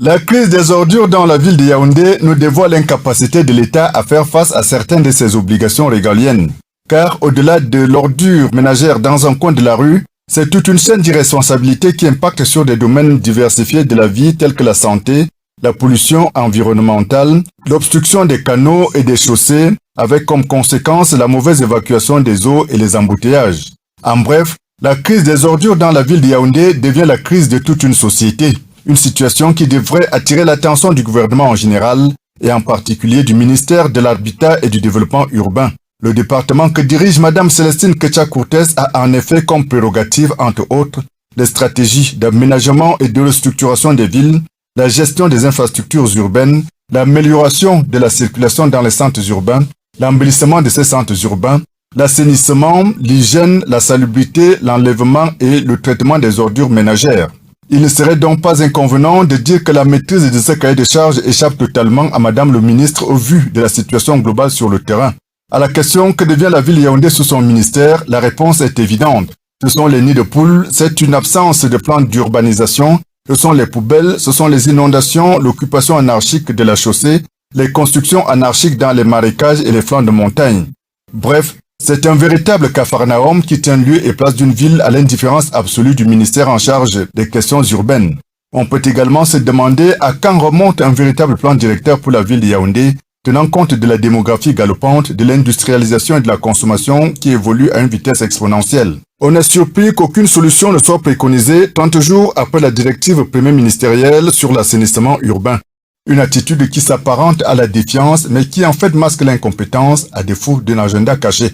La crise des ordures dans la ville de Yaoundé nous dévoile l'incapacité de l'État à faire face à certaines de ses obligations régaliennes. Car au-delà de l'ordure ménagère dans un coin de la rue, c'est toute une chaîne d'irresponsabilité qui impacte sur des domaines diversifiés de la vie tels que la santé, la pollution environnementale, l'obstruction des canaux et des chaussées, avec comme conséquence la mauvaise évacuation des eaux et les embouteillages. En bref, la crise des ordures dans la ville de Yaoundé devient la crise de toute une société. Une situation qui devrait attirer l'attention du gouvernement en général et en particulier du ministère de l'Habitat et du Développement urbain. Le département que dirige Madame Célestine Ketcha-Courtès a en effet comme prérogative, entre autres, les stratégies d'aménagement et de restructuration des villes, la gestion des infrastructures urbaines, l'amélioration de la circulation dans les centres urbains, l'embellissement de ces centres urbains, l'assainissement, l'hygiène, la salubrité, l'enlèvement et le traitement des ordures ménagères. Il ne serait donc pas inconvenant de dire que la maîtrise de ce cahier de charges échappe totalement à Madame le ministre au vu de la situation globale sur le terrain. À la question que devient la ville de Yaoundé sous son ministère, la réponse est évidente. Ce sont les nids de poules, c'est une absence de plan d'urbanisation, ce sont les poubelles, ce sont les inondations, l'occupation anarchique de la chaussée, les constructions anarchiques dans les marécages et les flancs de montagne. Bref, c'est un véritable capharnaüm qui tient lieu et place d'une ville à l'indifférence absolue du ministère en charge des questions urbaines. On peut également se demander à quand remonte un véritable plan directeur pour la ville de Yaoundé, tenant compte de la démographie galopante, de l'industrialisation et de la consommation qui évolue à une vitesse exponentielle. On est surpris qu'aucune solution ne soit préconisée 30 jours après la directive premier ministérielle sur l'assainissement urbain. Une attitude qui s'apparente à la défiance mais qui en fait masque l'incompétence à défaut d'un agenda caché.